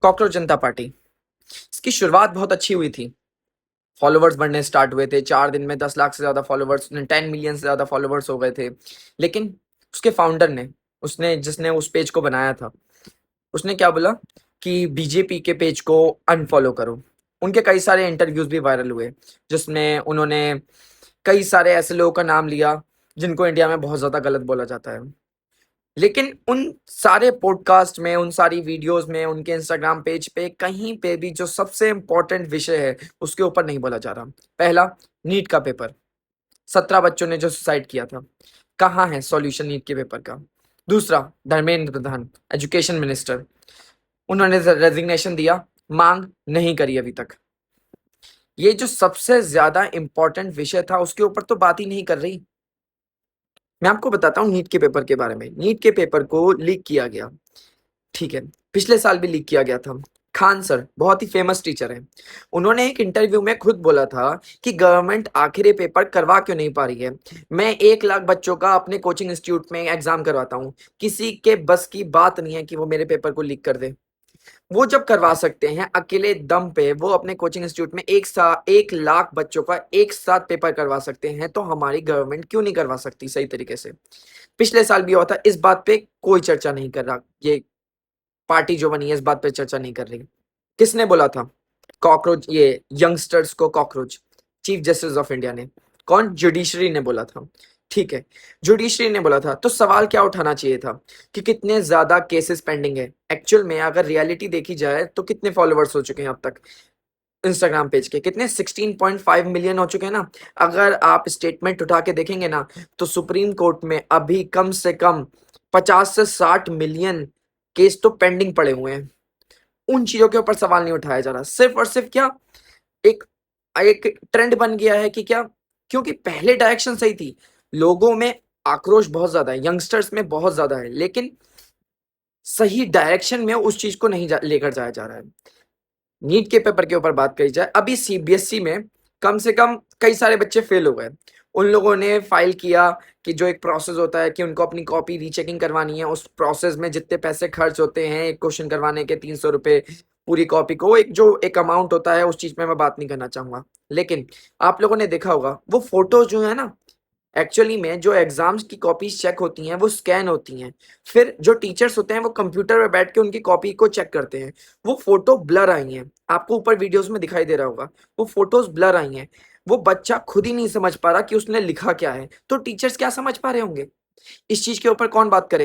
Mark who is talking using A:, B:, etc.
A: Cockroach जनता party. इसकी शुरुआत बहुत अच्छी हुई थी। फॉलोवर्स बढ़ने स्टार्ट हुए थे। 4 दिन में 10 लाख से ज़्यादा फॉलोवर्स, 10 मिलियन से ज़्यादा फॉलोवर्स हो गए थे। लेकिन उसके फाउंडर ने, उसने जिसने उस पेज को बनाया था, उसने क्या बोला कि बीजेपी के पेज को अनफॉलो करो। उनके कई सारे इंटरव्यूज़ भी वायरल हुए, जिसमें उन्होंने कई सारे ऐसे लोगों का नाम लिया, जिनको इंडिया में बहुत ज़्यादा गलत बोला जाता है। लेकिन उन सारे पॉडकास्ट में, उन सारी वीडियोस में, उनके इंस्टाग्राम पेज पे कहीं पे भी जो सबसे इम्पोर्टेंट विषय है, उसके ऊपर नहीं बोला जा रहा। पहला, नीट का पेपर। 17 बच्चों ने जो सुसाइड किया था, कहाँ है सॉल्यूशन नीट के पेपर का? दूसरा, धर्मेंद्र प्रधान, एजुकेशन मिनिस्टर, उन्होंने रेजिग्नेशन दिया, मांग नहीं करी अभी तक। ये जो सबसे ज्यादा इंपॉर्टेंट विषय था, उसके ऊपर तो बात ही नहीं कर रही। मैं आपको बताता हूँ नीट के पेपर के बारे में। नीट के पेपर को लीक किया गया, ठीक है, पिछले साल भी लीक किया गया था। खान सर बहुत ही फेमस टीचर हैं। उन्होंने एक इंटरव्यू में खुद बोला था कि गवर्नमेंट आखिर ये पेपर करवा क्यों नहीं पा रही है। मैं 1 लाख बच्चों का अपने कोचिंग इंस्टीट्यूट में एग्जाम करवाता हूँ, किसी के बस की बात नहीं है कि वो मेरे पेपर को लीक कर दे। वो जब करवा सकते हैं अकेले दम पे, वो अपने कोचिंग इंस्टीट्यूट में 1 लाख बच्चों का एक साथ पेपर करवा सकते हैं, तो हमारी गवर्नमेंट क्यों नहीं करवा सकती सही तरीके से? पिछले साल भी हुआ था, इस बात पे कोई चर्चा नहीं कर रहा। ये पार्टी जो बनी है इस बात पे चर्चा नहीं कर रही। किसने बोला था कॉकरोच, ये यंगस्टर्स को cockroach? Chief justice of India ने। कौन? जुडिशरी ने बोला था। ठीक है, जुडिशरी ने बोला था, तो सवाल क्या उठाना चाहिए था कि कितने ज्यादा केसेस पेंडिंग है। एक्चुअल में अगर रियलिटी देखी जाए तो कितने फॉलोवर्स हो चुके हैं अब तक इंस्टाग्राम पेज के? कितने? 16.5 मिलियन हो चुके हैं ना। अगर आप स्टेटमेंट उठा के देखेंगे ना, तो सुप्रीम कोर्ट में अभी कम से कम 50 से 60 मिलियन केस तो पेंडिंग पड़े हुए हैं। उन चीजों के ऊपर सवाल नहीं उठाया जा रहा। सिर्फ और सिर्फ क्या, एक एक ट्रेंड बन गया है कि क्या, क्योंकि पहले डायरेक्शन सही थी, लोगों में आक्रोश बहुत ज्यादा है, यंगस्टर्स में बहुत ज्यादा है, लेकिन सही डायरेक्शन में उस चीज को नहीं लेकर जाया जा रहा है। नीट के पेपर के ऊपर बात करी जाए, अभी सीबीएसई में कम से कम कई सारे बच्चे फेल हो गए। उन लोगों ने फाइल किया कि जो एक प्रोसेस होता है कि उनको अपनी कॉपी रीचेकिंग करवानी है, उस प्रोसेस में जितने पैसे खर्च होते हैं एक क्वेश्चन करवाने के, 300 रुपये पूरी कॉपी को, एक जो एक अमाउंट होता है, उस चीज में मैं बात नहीं करना चाहूंगा। लेकिन आप लोगों ने देखा होगा वो फोटोज जो है ना, एक्चुअली में जो एग्जाम्स की कॉपीज चेक होती हैं वो स्कैन होती हैं। फिर जो टीचर्स होते हैं वो कंप्यूटर पे बैठ के उनकी कॉपी को चेक करते हैं। वो फोटो ब्लर आई हैं, आपको ऊपर वीडियोस में दिखाई दे रहा होगा, वो फोटोज ब्लर आई हैं। वो बच्चा खुद ही नहीं समझ पा रहा कि उसने लिखा क्या है, तो टीचर्स क्या समझ पा रहे होंगे? इस चीज के ऊपर कौन बात करे?